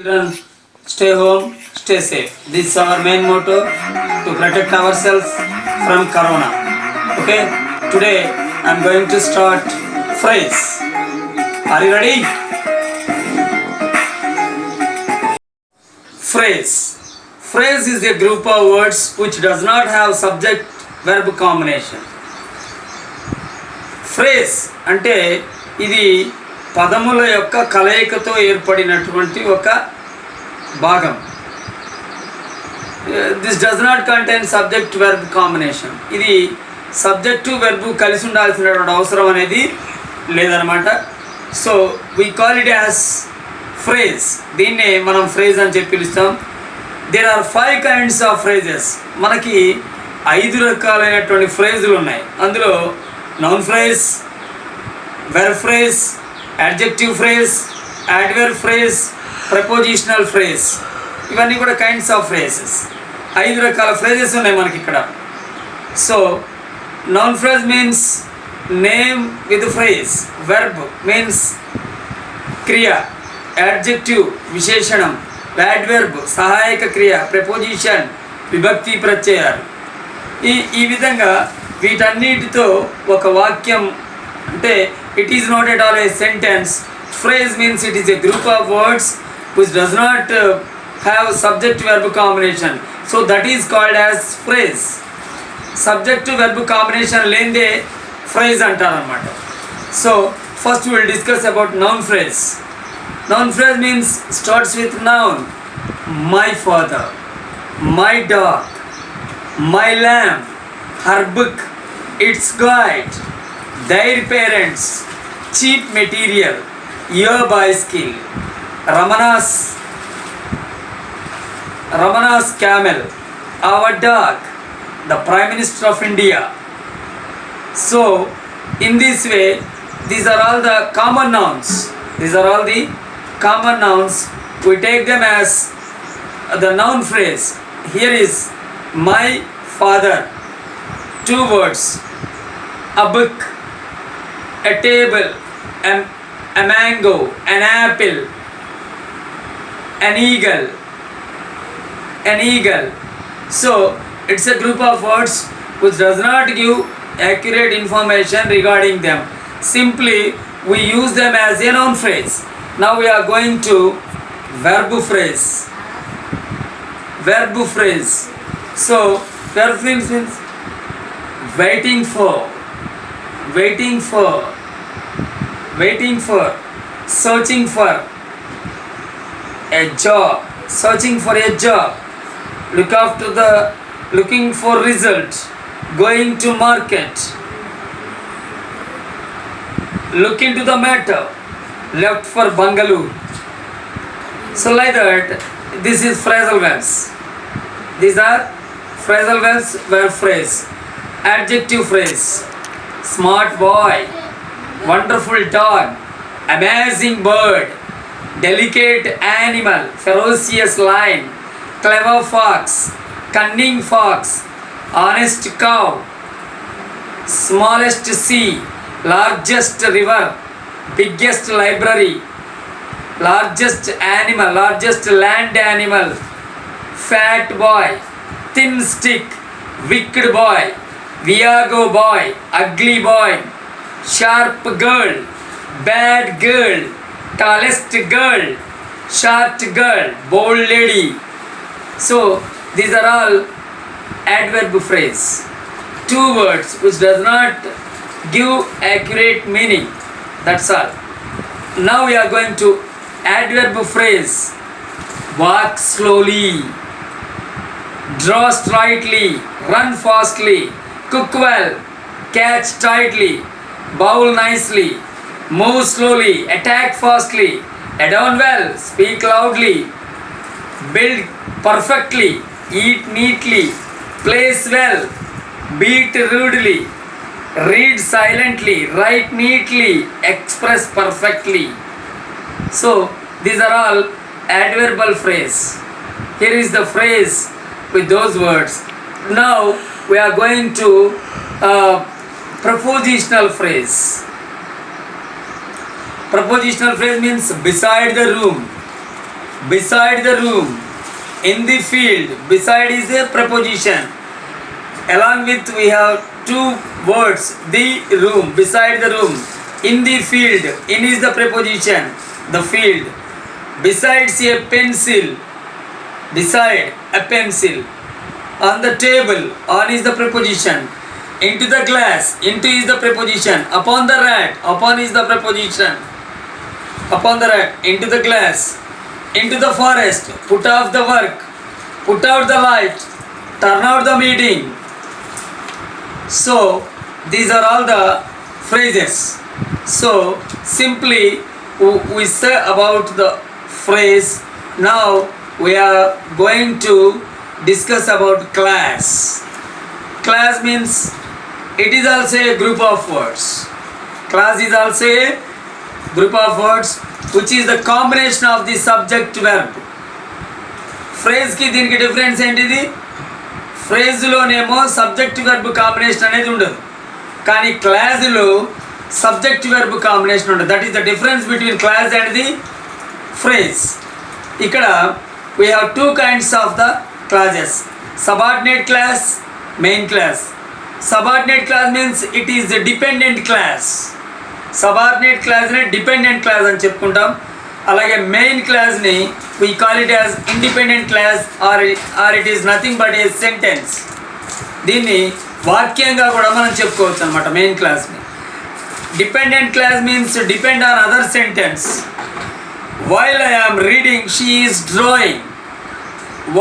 Children, stay home, stay safe. This is our main motto to protect ourselves from corona. Okay, today I'm going to start phrase. Are you ready? Phrase. Phrase is a group of words which does not have subject verb combination. Phrase అంటే ఇది పదముల యొక్క కలయికతో ఏర్పడినటువంటి ఒక భాగం. This does not contain subject verb combination. ఇది subject verb కలిసి ఉండాల్సినటువంటి అవసరం అనేది లేదనమాట. So we call it as phrase. దీన్నే మనం ఫ్రేజ్ అని చెప్పి పిలుస్తాం. There are 5 kinds of phrases. మనకి 5 రకాలైనటువంటి ఫ్రేజులు ఉన్నాయి. అందులో noun phrase, verb phrase, adjective phrase, adverb phrase, prepositional phrase. ఇవన్నీ కూడా కైండ్స్ ఆఫ్ ఫ్రేజెస్. 5 రకాల ఫ్రేజెస్ ఉన్నాయి మనకి ఇక్కడ. So noun phrase means name with phrase, verb means క్రియ, అడ్జెక్టివ్ విశేషణం, అడ్వర్బ్ సహాయక క్రియ, ప్రపోజిషన్ విభక్తి ప్రత్యయాలు. ఈ విధంగా వీటన్నిటితో ఒక వాక్యం అంటే it is not at all A sentence. Phrase means it is a group of words which does not have subject verb combination. So that is called as phrase. Subject verb combination లేనిదే phrase అంటారనమాట. So first will discuss about noun phrase. Noun phrase means starts with noun. My father, my dog, my lamb, her book, its guide, their parents, cheap material, your bicycle, Ramana's camel, our dog, the Prime Minister of India. So in this way, these are all the common nouns. These are all the common nouns. We take them as the noun phrase. Here is my father. 2 words. A book, a table, a mango, an apple, an eagle. So it's a group of words which does not give accurate information regarding them. Simply we use them as a noun phrase. Now we are going to verb phrase. So verb phrase means waiting for, searching for a job, looking for result, going to market, look into the matter, left for Bangalore. So like that, this is phrasal verbs. These are phrasal verbs, verb phrase. Adjective phrase: smart boy, wonderful dog, amazing bird, delicate animal, ferocious lion, clever fox, cunning fox, honest cow, smallest sea, largest river, biggest library, largest animal, largest land animal, fat boy, thin stick, wicked boy, Viago boy, ugly boy, sharp girl, bad girl, tallest girl, short girl, bold lady. So these are all adverb phrase. 2 words which does not give accurate meaning. That's all. Now we are going to adverb phrase. Walk slowly, draw straightly, run fastly, cook well, catch tightly, bowl nicely, move slowly, attack fastly, adorn well, speak loudly, build perfectly, eat neatly, place well, beat rudely, read silently, write neatly, express perfectly. So these are all adverbial phrase. Here is the phrase with those words. Now we are going to prepositional phrase. Prepositional phrase means beside the room, beside the room, in the field. Beside is a preposition. Along with we have two words, the room, beside the room, in the field. In is the preposition, the field. Besides a pencil, beside a pencil. On the table, on is the preposition. Into the glass, into is the preposition. Upon the rat, upon is the preposition. Upon the rat, into the glass. Into the forest, put off the work, put out the light, turn out the meeting. So these are all the phrases. So simply we say about the phrase. Now we are going to discuss about class. Class means it is also a group of words. Class is also a group of words which is the combination of the subject verb. Phrase ki దీనికి difference ఏంటిది? ఫ్రేజ్లోనేమో subject verb combination అనేది ఉండదు, కానీ క్లాజ్లో subject verb combination ఉండదు. That is the difference between clause and the phrase. ఇక్కడ we have two kinds of the clauses, subordinate clause, main clause. Subordinate clause means it is the dependent clause. Subordinate క్లాస్ని dependent clause అని చెప్పుకుంటాం. అలాగే main క్లాస్ని we call it as independent clause or it is nothing but a sentence. దీన్ని వాక్యంగా కూడా మనం చెప్పుకోవచ్చు అనమాట మెయిన్ క్లాస్ని. Dependent clause means depend on other sentence. While I am reading she is drawing.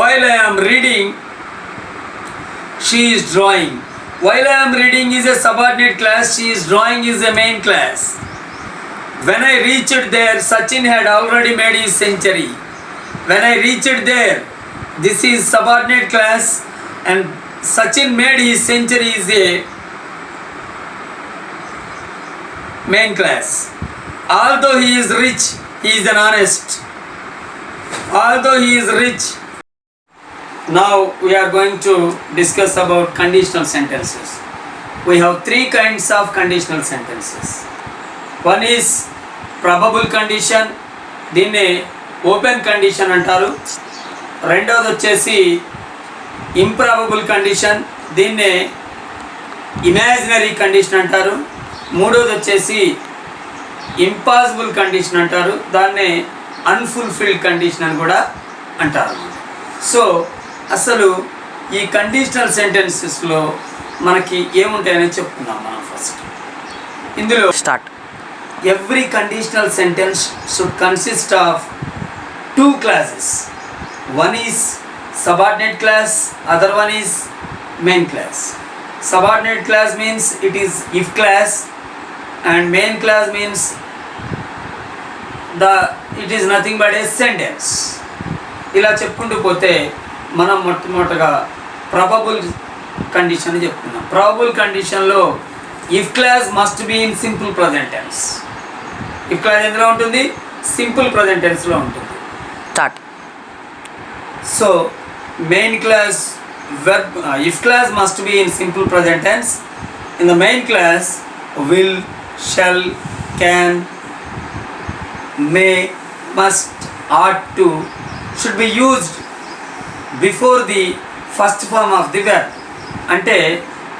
While I am reading she is drawing. While I am reading is a subordinate class, she is drawing is a main class. When I reached there, Sachin had already made his century. When I reached there, this is subordinate class, and Sachin made his century is a main class. Although he is rich, he is an honest. Although he is rich. Now we are going to discuss about conditional sentences. We have three kinds of conditional sentences. One is probable condition, దీన్ని open condition అంటారు. రెండవది వచ్చేసి improbable condition, దీన్నే imaginary condition అంటారు. మూడవది వచ్చేసి impossible condition అంటారు, దాన్నే అన్ఫుల్ఫిల్డ్ కండిషన్ అని కూడా అంటారు. సో అసలు ఈ కండిషనల్ సెంటెన్సెస్లో మనకి ఏముంటాయని చెప్పుకుందాం మనం ఫస్ట్. ఇందులో start. Every conditional sentence should consist of two clauses. One is subordinate clause, other one is main clause. Subordinate clause means it is if clause, and main clause means it is nothing but a sentence. ఇలా చెప్పుకుంటూ పోతే మనం మొట్టమొదటిగా probable condition చెప్పుకున్నాం. Probable కండిషన్లో if clause must be in simple present tense. If clause ఎందులో ఉంటుంది? Simple present టెన్స్లో ఉంటుంది. Start. So main clause verb if clause must be in simple present tense. In the main clause will, shall, can, may, must, ought to should be used before the first form of the verb. అంటే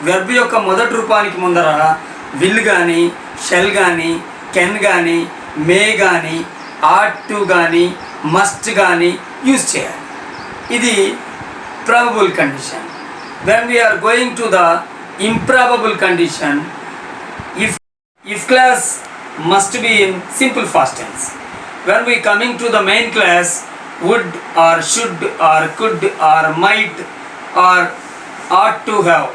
verb యొక్క మొదటి రూపానికి ముందర will కానీ, shell కానీ, can కానీ, may కానీ, ought to కానీ, మస్ట్ కానీ యూజ్ చేయాలి. ఇది probable condition. When we are going to the improbable condition, if clause must be in simple past tense. When we coming to the main clause, would or should or could or might or ought to have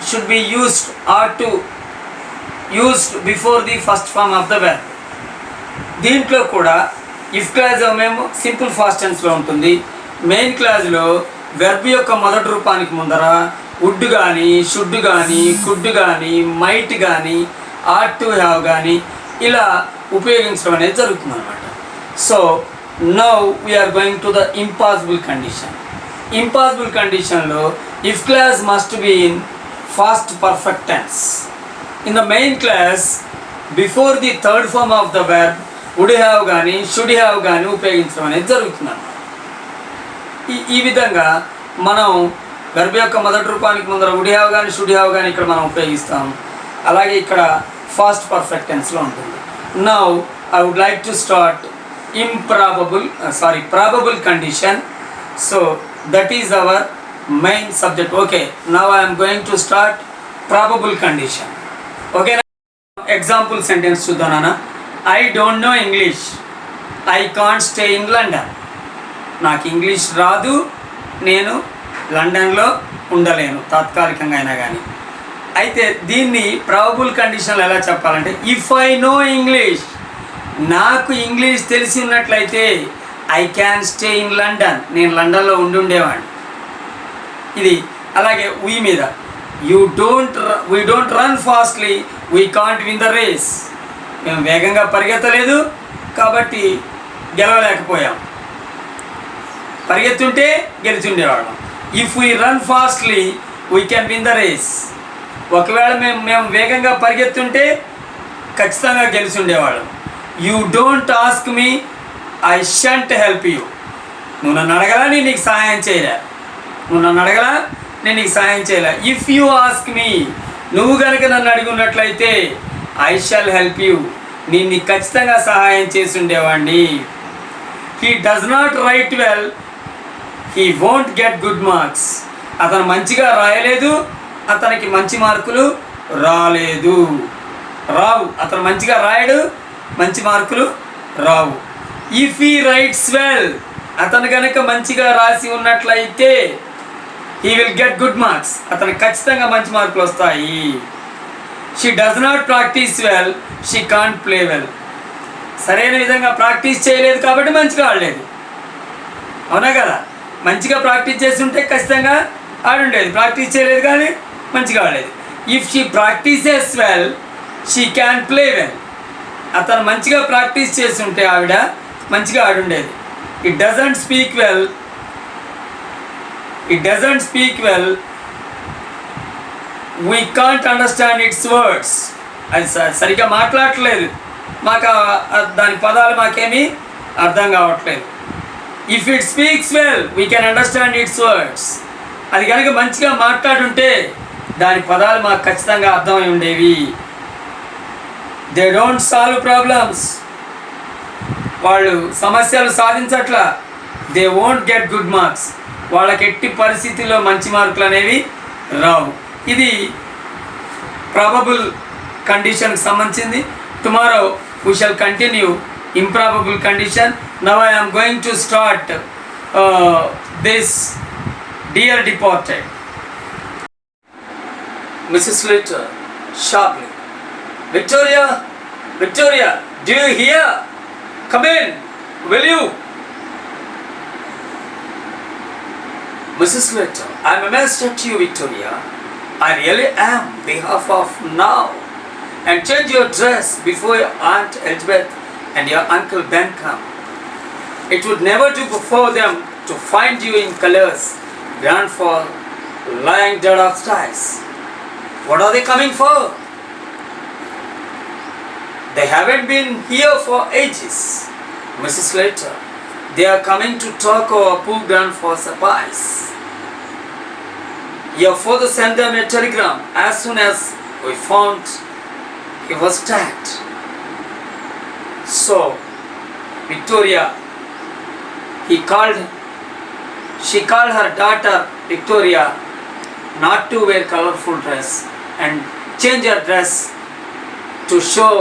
should be used, ought to used before the first form of the verb. దీంట్లో కూడా if clause మేము simple fast టెన్స్లో ఉంటుంది. Main క్లాజ్లో verb యొక్క మొదటి రూపానికి ముందర would కానీ, should కానీ, కుడ్ కానీ, మైట్ కానీ, ought to have కానీ ఇలా ఉపయోగించడం అనేది జరుగుతుంది అన్నమాట. So now we are going to the impossible condition. Impossible condition lo if class must be in past perfect tense. In the main class, before the third form of the verb would have కానీ should have కానీ ఉపయోగించడం అనేది జరుగుతుంది. ఈ విధంగా మనం verb యొక్క మొదటి రూపానికి ముందర వుడ్ హ్యావ్ కానీ షుడ్ హ్యావ్ కానీ ఇక్కడ మనం ఉపయోగిస్తాం. అలాగే ఇక్కడ ఫాస్ట్ పర్ఫెక్ట్ టెన్స్లో ఉంటుంది. Now I would like to start probable condition. So that is our main subject. Okay, now I am going to start probable condition. Okay, example sentence చూద్దానా. I don't know English. I can't stay in London. నాకు English రాదు, నేను లండన్లో ఉండలేను తాత్కాలికంగా అయినా కానీ. అయితే దీన్ని ప్రాబబుల్ కండిషన్లో ఎలా చెప్పాలంటే, ఇఫ్ ఐ నో ఇంగ్లీష్, నాకు ఇంగ్లీష్ తెలిసి ఉన్నట్లయితే I can stay in London, నేను లండన్లో ఉండేవాడిని. ఇది అలాగే వీ మీద we don't run fastly, we can't win the race. మేము వేగంగా పరిగెత్తలేదు కాబట్టి గెలవలేకపోయాం, పరిగెత్తుంటే గెలిచుండేవాళ్ళం. If we run fastly we can win the race. ఒకవేళ మేము వేగంగా పరిగెత్తుంటే ఖచ్చితంగా గెలిచి ఉండేవాళ్ళం. You don't ask me, I shan't help you. నువ్వు నన్ను అడగలా, నేను నీకు సహాయం చేయలే. ఇఫ్ యూ ఆస్క్ మీ, నువ్వు కనుక నన్ను అడుగున్నట్లయితే ఐ షల్ హెల్ప్ యూ, నేను నీకు ఖచ్చితంగా సహాయం చేసి ఉండేవాడిని. He does not right well, he won't get good marks. అతను మంచిగా రాయలేదు, అతనికి మంచి మార్కులు రావు. అతను మంచిగా రాయడు, మంచి మార్కులు రావు. ఇఫ్ హీ రైట్స్ వెల్, అతను కనుక మంచిగా రాసి ఉన్నట్లయితే he will get good marks, అతనికి ఖచ్చితంగా మంచి మార్కులు వస్తాయి. She does not practice well, she can't play well. సరైన విధంగా ప్రాక్టీస్ చేయలేదు కాబట్టి మంచిగా ఆడలేదు, అవునా కదా. మంచిగా ప్రాక్టీస్ చేస్తుంటే ఖచ్చితంగా ఆడుండేది, ప్రాక్టీస్ చేయలేదు కానీ మంచిగా ఆడలేదు. If she practises well, she can play well. అతను మంచిగా ప్రాక్టీస్ చేస్తుంటే ఆవిడ మంచిగా ఆడుండేది. It doesn't speak well, we can't understand its words. అది సరిగ్గా మాట్లాడట్లేదు, మాకు దాని పదాలు మాకేమీ అర్థం కావట్లేదు. If it speaks well, we can understand its words. అది కనుక మంచిగా మాట్లాడుంటే దాని పదాలు మాకు ఖచ్చితంగా అర్థమై ఉండేవి. దే డోంట్ సాల్వ్ ప్రాబ్లమ్స్, వాళ్ళు సమస్యలు సాధించట్లా. They won't get good marks, వాళ్ళకి ఎట్టి పరిస్థితుల్లో మంచి మార్కులు అనేవి రావు. ఇది ప్రాబబుల్ కండిషన్కి సంబంధించింది. Tomorrow we shall continue improbable condition. Now I am going to start this dear departed. Mrs. Slater sharply, Victoria, do you hear? Come in, will you? Mrs. Slater, I am amazed at you, Victoria. I really am. Behalf of now, and change your dress before your Aunt Elizabeth and your Uncle Ben come. It would never do for them to find you in colors for lying dead of styles. What are they coming for? They haven't been here for ages, Mrs. Slater. They are coming to talk over poor grandfather's advice. Your father sent them a telegram as soon as we found he was dead. So, Victoria, she called her daughter Victoria not to wear colorful dress and change her dress to show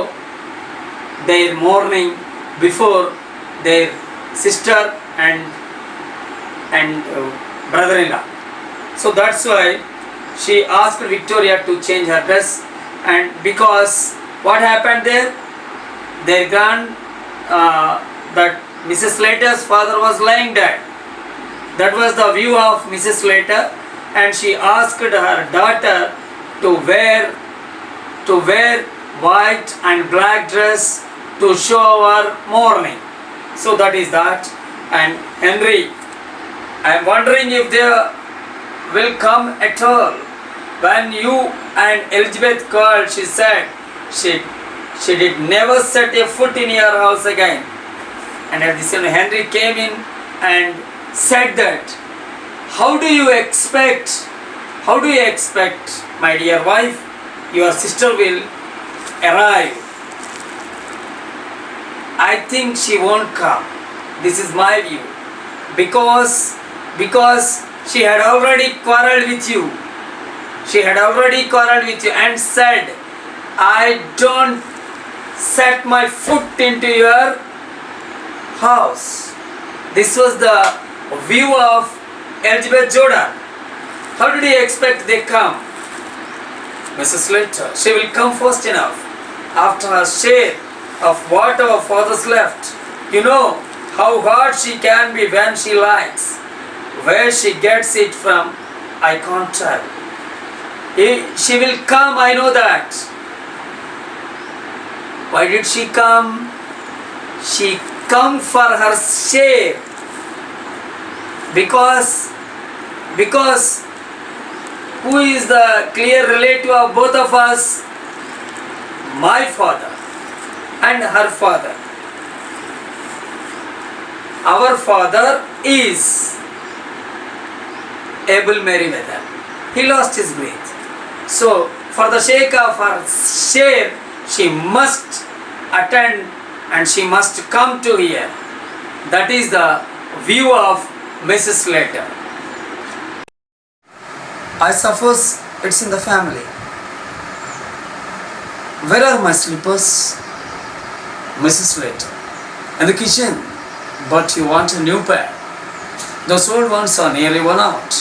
their mourning before their sister and brother-in-law. So that's why she asked Victoria to change her dress. And because what happened there, their that Mrs. Slater's father was lying dead. That was the view of Mrs. Slater, and she asked her daughter to wear white and black dress to show her mourning. So that is that. And Henry, I am wondering if they will come at all. When you and Elizabeth called, she said She did never set a foot in your house again. And at the same time, Henry came in and said that, how do you expect, my dear wife, your sister will arrive? I think she won't come. This is my view. Because she had already quarreled with you. And said, I don't set my foot into your house. This was the view of Elizabeth Jordan. How did you expect they come? Mrs. Slater, she will come fast enough after her share of what our fathers left. You know how hard she can be when she likes. Where she gets it from, I can't tell. She will come, I know that. Why did she come? She come for her share. Because who is the clear relative of both of us? My father and her father. Our father is Abel Merriweather. He lost his breath. So, for the sake of her share, she must attend and she must come to here. That is the view of Mrs. Slater. I suppose it's in the family. Where are my slippers? Mrs. Slater. In the kitchen. But you want a new pair. Those old ones are nearly worn out.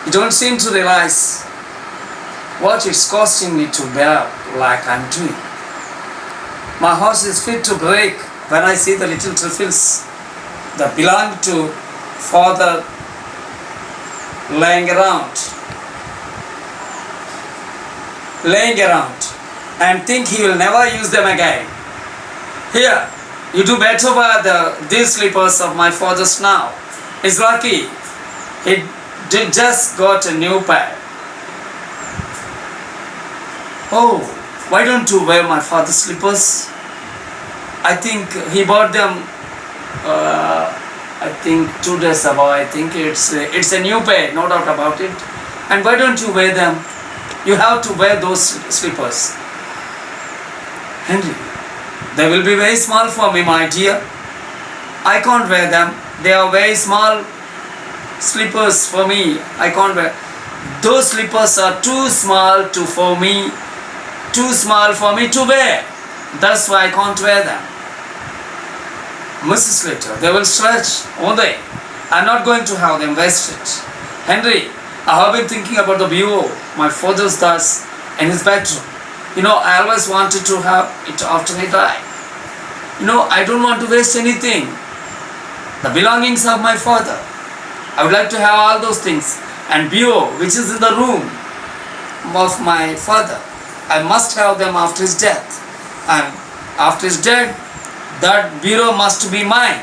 You don't seem to realize what it's costing me to bear like I'm doing. My horse is fit to break when I see the little trifles that belong to father laying around and think he will never use them again. Here, you do better wear these slippers of my father's now. He's lucky. He just got a new pair. Oh, why don't you wear my father's slippers? I think he bought them 2 days ago. I think it's a new pair, no doubt about it. And why don't you wear them? You have to wear those slippers. Henry, they will be very small for me, my dear. I can't wear them. They are very small slippers for me. I can't wear. Those slippers are too small for me to wear. That's why I can't wear them. Mrs. Slater, they will stretch, won't they? I'm not going to have them wasted. Henry, I have been thinking about the bureau my father does in his bedroom. I always wanted to have it after I die. I don't want to waste anything. The belongings of my father, I would like to have all those things. And bureau, which is in the room of my father, I must have them after his death. And after his death, that bureau must be mine.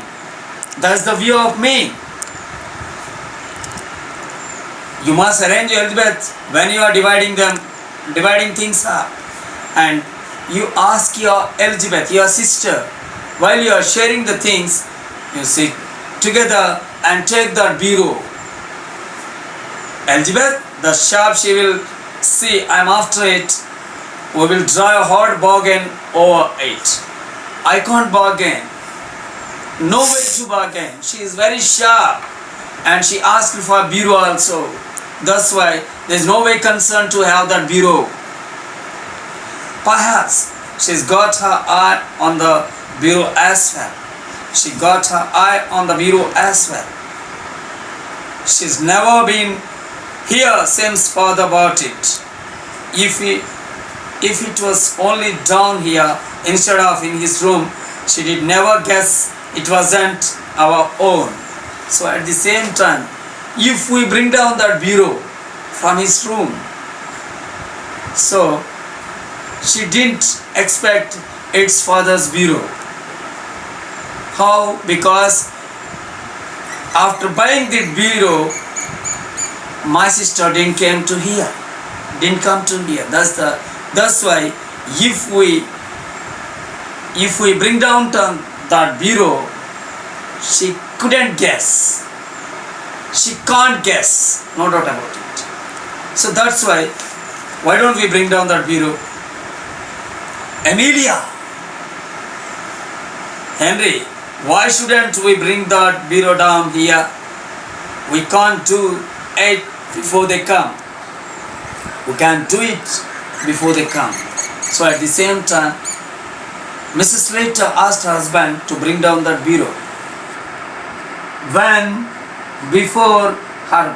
That's the view of me. You must arrange, Elizabeth, when you are dividing things up. And you ask your Elizabeth, your sister, while you are sharing the things, you sit together and take that bureau. Elizabeth, the sharp she will see, I'm after it. We will draw a hard bargain over it. I can't bargain. No way to bargain. She is very sharp. And she asked for a bureau also. That's why there is no way concerned to have that bureau. Perhaps she's got her eye on the bureau as well. She got her eye on the bureau as well. She's never been here since father bought it. If it was only down here instead of in his room, she did never guess it wasn't our own. So at the same time, if we bring down that bureau from his room, so she didn't expect its father's bureau. How? Because after buying the bureau, my sister didn't come to here. That's why if we if we bring down that bureau, she couldn't guess. She can't guess, no doubt about it. So that's why don't we bring down that bureau? Amelia, Henry, why shouldn't we bring that bureau down here? We can't do it before they come. We can do it before they come. So at the same time, Mrs. Slater asked her husband to bring down that bureau. When before her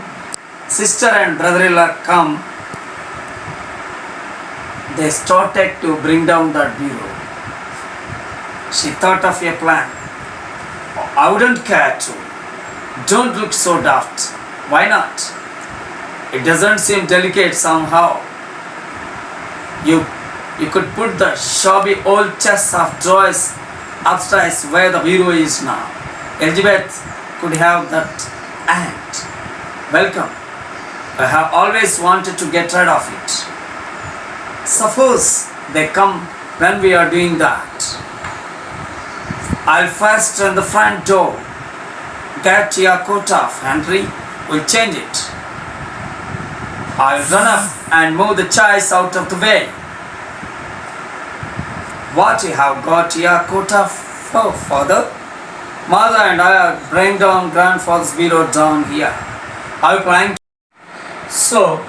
sister and brother-in-law come, they started to bring down that bureau. She thought of a plan. I wouldn't care to. Don't look so daft. Why not? It doesn't seem delicate somehow. You could put the shabby old chest of drawers upstairs where the bureau is now. Elizabeth could have that aunt. Welcome. I have always wanted to get rid of it. Suppose they come when we are doing that. I'll first turn the front door. Get your coat off, Henry. We'll change it. I'll run up and move the chairs out of the way. What, you have got your coat off? Oh, father. Mother and I are bringing down grandfather's bureau down here. Are you planning to? So,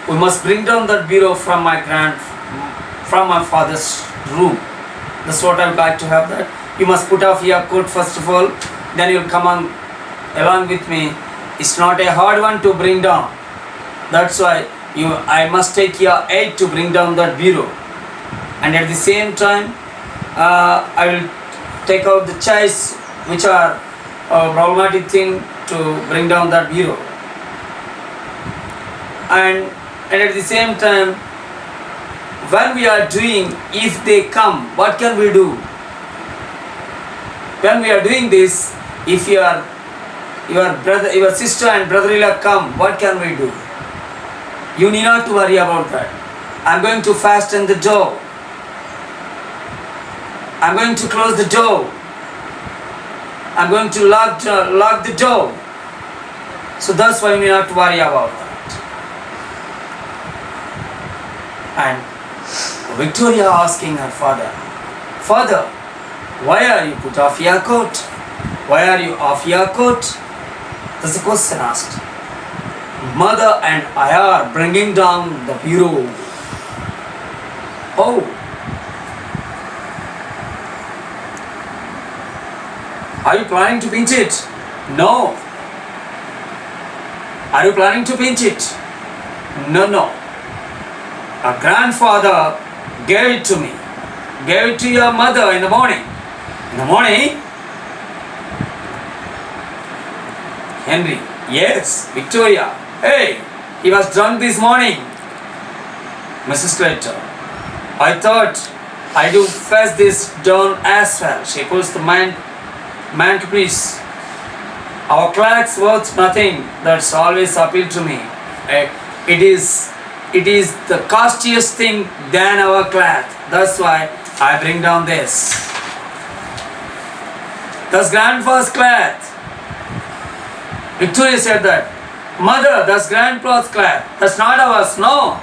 we must bring down that bureau from my father's room. That's what I would like to have that. You must put off your coat first of all, then you'll come on along with me. It's not a hard one to bring down. That's why I must take your aid to bring down that bureau. And at the same time, I will take out the chairs which are a problematic thing to bring down that bureau. And at the same time, when we are doing, if they come, what can we do? When we are doing this, if your sister and brother-in-law come, what can we do? You need not to worry about that. I'm going to fasten the door. I'm going to close the door. I'm going to lock the door. So that's why you need not to worry about that. And Victoria asking her father, Father, why are you put off your coat? Why are you off your coat? That's the question asked. Mother and I are bringing down the bureau. Oh. Are you planning to pinch it? No. Are you planning to pinch it? No. Our grandfather gave it to me. Gave it to your mother in the morning. In the morning? Henry, yes. Victoria, hey, he was drunk this morning. Mrs. Slater, I thought I do fetch this down as well. She puts the mantelpiece. Our clerk's worth nothing. That's always appealed to me. It is the costliest thing than our cloth. That's why I bring down this. That's grandpa's cloth. Victoria said that. Mother, that's grandpa's cloth. That's not ours. No.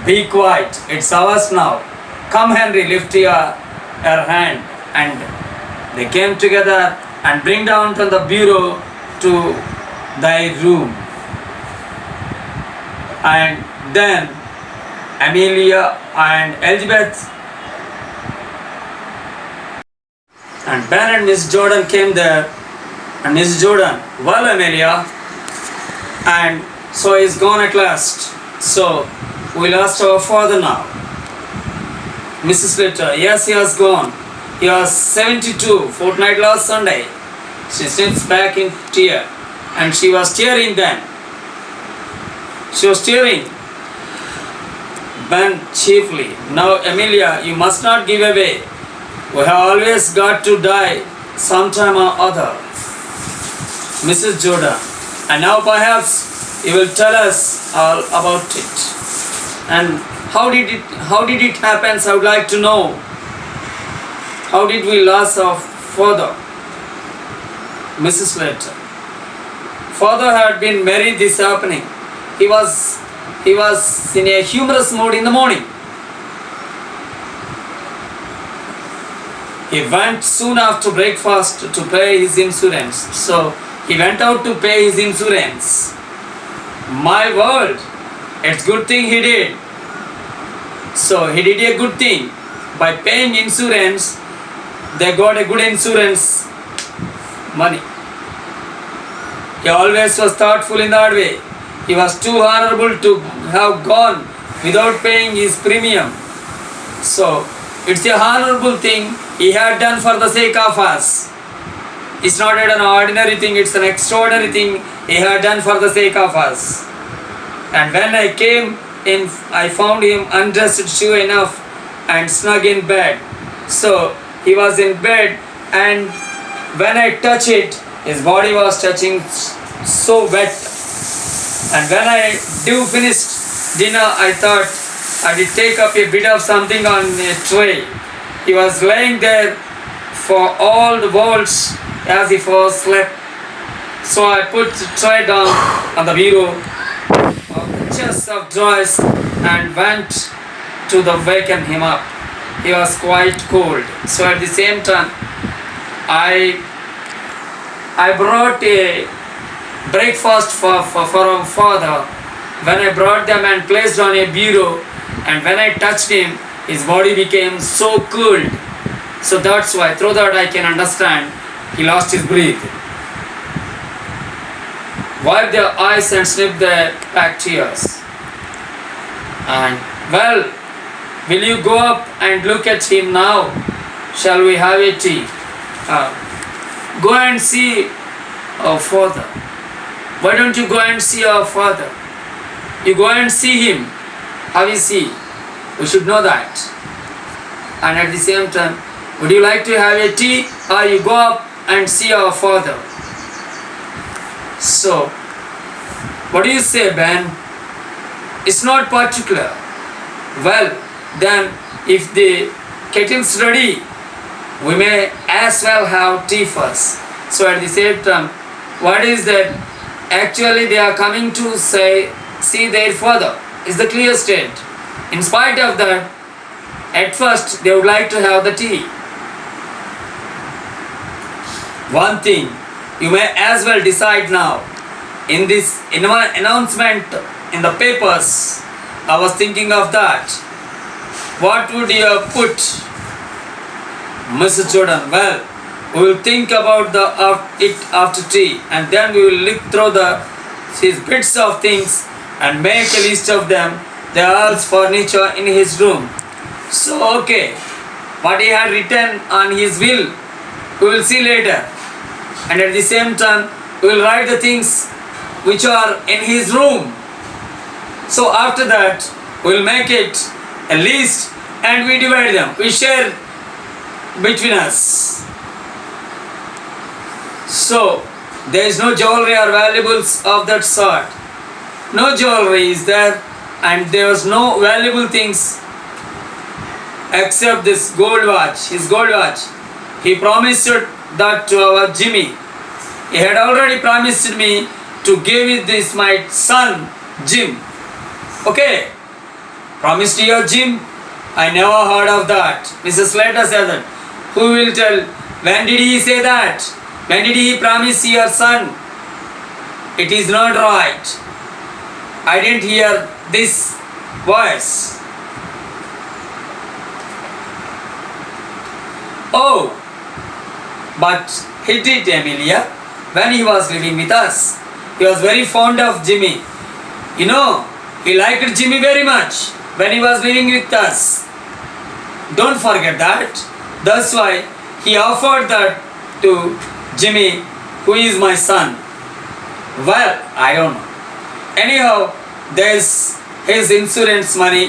Be quiet. It's ours now. Come, Henry, lift your hand. And they came together and bring down from the bureau to thy room. And then Amelia and Elizabeth and Ben and Miss Jordan came there. And Miss Jordan, well, Amelia, and so he's gone at last. So we lost our father now. Mrs. Slater, yes, he has gone. He was 72, fortnight last Sunday. She sits back in tear, and she was tearing then. She was tearing. Ben chiefly. Now, Amelia, you must not give away. We have always got to die sometime or other. Mrs. Jordan, and now perhaps you will tell us all about it. And how did it happen? I would like to know. How did we lose our father? Mrs. Slater. Father had been married this happening. He was in a humorous mood in the morning. He went soon after breakfast to pay his insurance. So he went out to pay his insurance. My word, it's good thing he did. So he did a good thing. By paying insurance, they got a good insurance money. He always was thoughtful in that way. He was too honorable to have gone without paying his premium. So it's a honorable thing he had done for the sake of us. It's not an ordinary thing, it's an extraordinary thing he had done for the sake of us. And when I came in, I found him undressed sure enough and snug in bed. So he was in bed, and when I touched it, his body was touching so wet. And when I do finish dinner, I thought I did take up a bit of something on a tray. He was laying there for all the worlds as if he was slept. So I put the tray down on the bureau of the chest of drawers and went to waken him up. He was quite cold. So at the same time, I brought a breakfast for our father. When I brought them and placed on a bureau, and when I touched him, his body became so cooled. So that's why, through that I can understand, he lost his breath. Wipe their eyes and snip their back tears. And well, will you go up and look at him now? Shall we have a tea? Go and see our father. Why don't you go and see our father? You go and see him. How is he? We should know that. And at the same time, would you like to have a tea, or you go up and see our father? So, what do you say, Ben? It's not particular. Well, then, if the kettle's ready, we may as well have tea first. So at the same time, what is that? Actually, they are coming to see their father. Is the clear state. In spite of that, at first they would like to have the tea. One thing you may as well decide now. In this announcement in the papers, I was thinking of that. What would you put, Mrs. Jordan? Well, we will think about it after tea, and then we will look through his bits of things and make a list of them. They are all furniture in his room. So okay, what he had written on his will, we will see later. And at the same time, we will write the things which are in his room. So after that, we will make it a list and we divide them. We share between us. So there is no jewelry or valuables of that sort. No jewelry is there, and there was no valuable things except this gold watch, his gold watch. He promised that to our Jimmy. He had already promised me to give this my son Jim. Okay, promised your Jim? I never heard of that. Mrs. Slater said that. Who will tell? When did he say that? When did he promise your son? It is not right. I didn't hear this voice. Oh, but he did, Amelia, when he was living with us. He was very fond of Jimmy. You know, he liked Jimmy very much when he was living with us. Don't forget that. That's why he offered that to Jimmy, who is my son. Well, I don't know. Anyhow, there's his insurance money.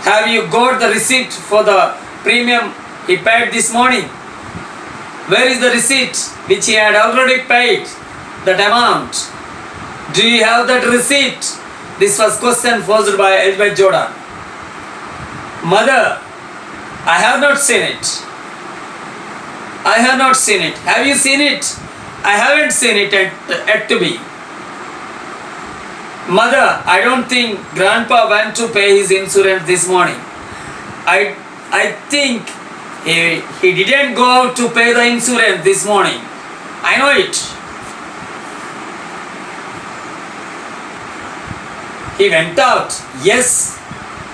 Have you got the receipt for the premium he paid this morning? Where is the receipt which he had already paid that amount? Do you have that receipt? This was question posed by Elizabeth Jordan. Mother, I have not seen it. I have not seen it. Have you seen it? I haven't seen it yet to be. Mother, I don't think grandpa went to pay his insurance this morning. I think he didn't go out to pay the insurance this morning. I know it. He went out, yes,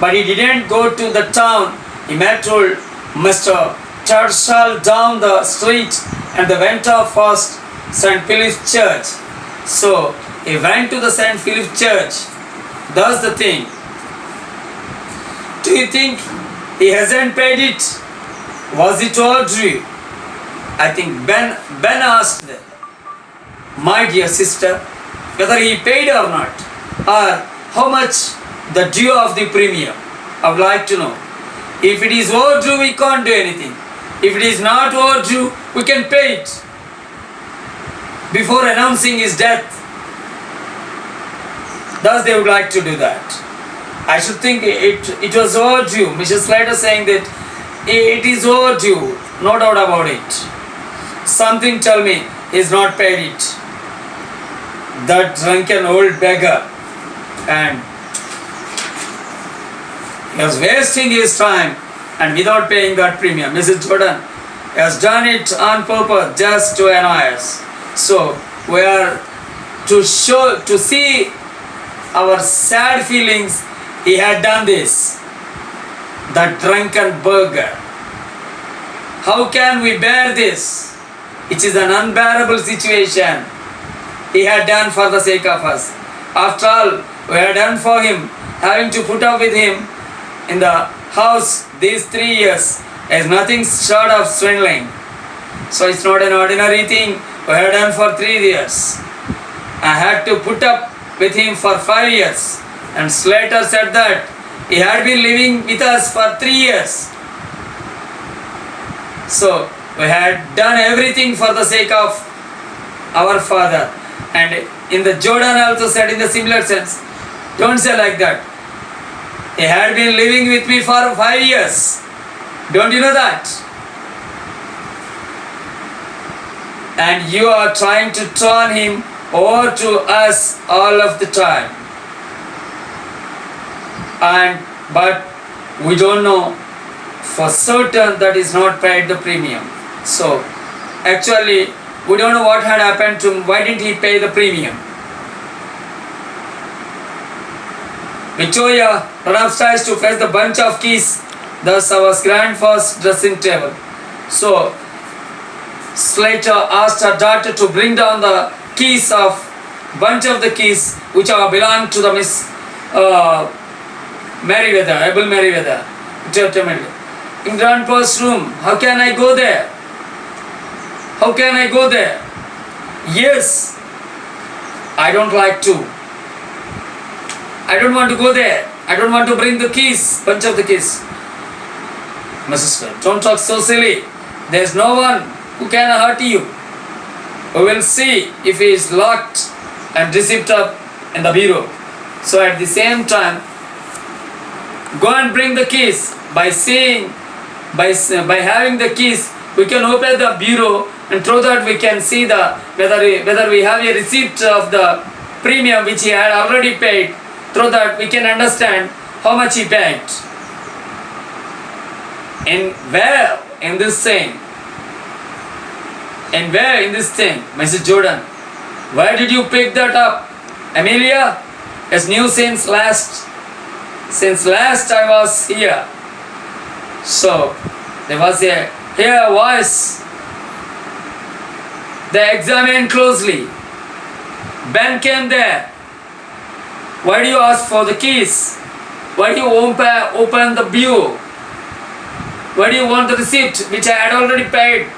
but he didn't go to the town. He met Mr. Churchill down the street and they went off first St. Philip's Church. So he went to the St. Philip's Church. That's the thing. Do you think he hasn't paid it? Was it overdue? I think Ben asked my dear sister whether he paid or not, or how much the due of the premium. I would like to know. If it is overdue, we can't do anything. If it is not overdue, we can pay it before announcing his death. Thus they would like to do that. I should think it was overdue. Mrs. Slater saying that it is overdue, no doubt about it. Something tell me he's not paid it. That drunken old beggar. And he was wasting his time and without paying that premium. Mrs. Jordan has done it on purpose just to annoy us. So we are to see our sad feelings. He had done this. The drunken beggar. How can we bear this? It is an unbearable situation he had done for the sake of us. After all, we had done for him, having to put up with him in the house these 3 years is nothing short of swindling. So it's not an ordinary thing we had done for 3 years. I had to put up with him for 5 years. And Slater said that he had been living with us for 3 years. So we had done everything for the sake of our father. And in the Jordan also said in the similar sense, don't say like that. He had been living with me for 5 years. Don't you know that? And you are trying to turn him over to us all of the time. But we don't know for certain that he's not paid the premium. So actually we don't know what had happened to him. Why didn't he pay the premium? Victoria ran upstairs to fetch the bunch of keys. Thus our grandfather's dressing table. So Slater asked her daughter to bring down the keys of bunch of the keys which are belong to the Miss Meriwether, Abel Meriwether. In grandpa's room. How can I go there? How can I go there? Yes, I don't like to. I don't want to go there. I don't want to bring the keys, bunch of the keys. My sister, don't talk so silly. There's no one who can hurt you. We will see if he is locked and zipped up in the bureau. So at the same time, go and bring the keys. By having the keys, we can open the bureau, and through that we can see whether we have a receipt of the premium which he had already paid. Through that we can understand how much he paid. And where in this thing? And where in this thing, Mrs. Jordan? Where did you pick that up? Amelia has knew since last I was here. So there was a voice. They examined closely. Ben came there. Why do you ask for the keys? Why do you open the bureau? Why do you want the receipt which I had already paid?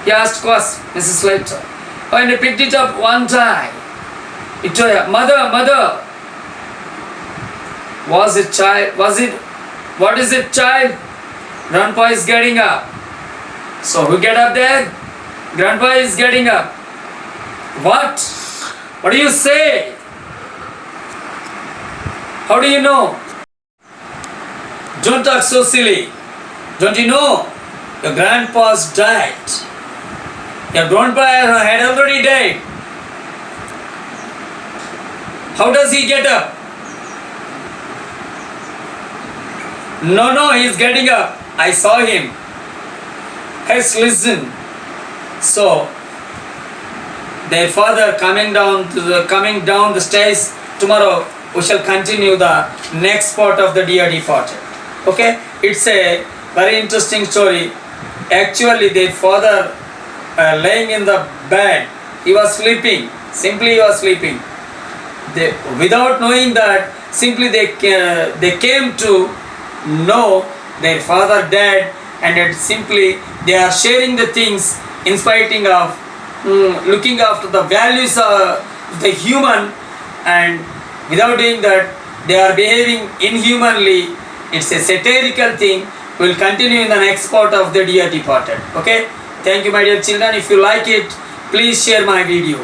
He asked us, Mrs. Slater. When he picked it up one time, he told her, Mother, what is it, child? Grandpa is getting up. So we get up there. Grandpa is getting up. What? What do you say? How do you know? Don't talk so silly. Don't you know Your grandpa's died. Your grandpa had already died. How does he get up? No, he is getting up. I saw him. Yes, listen. So, their father coming down the stairs. Tomorrow we shall continue the next part of the Dear Departed. Okay, it's a very interesting story. Actually, their father laying in the bed, he was sleeping. Simply, he was sleeping. Without knowing that, simply they came to know their father dead, and simply they are sharing the things in spite of looking after the values of the human, and without doing that they are behaving inhumanly. It's a satirical thing. We'll continue in the next part of the Dear Departed. Okay, thank you my dear children. If you like it, please share my video.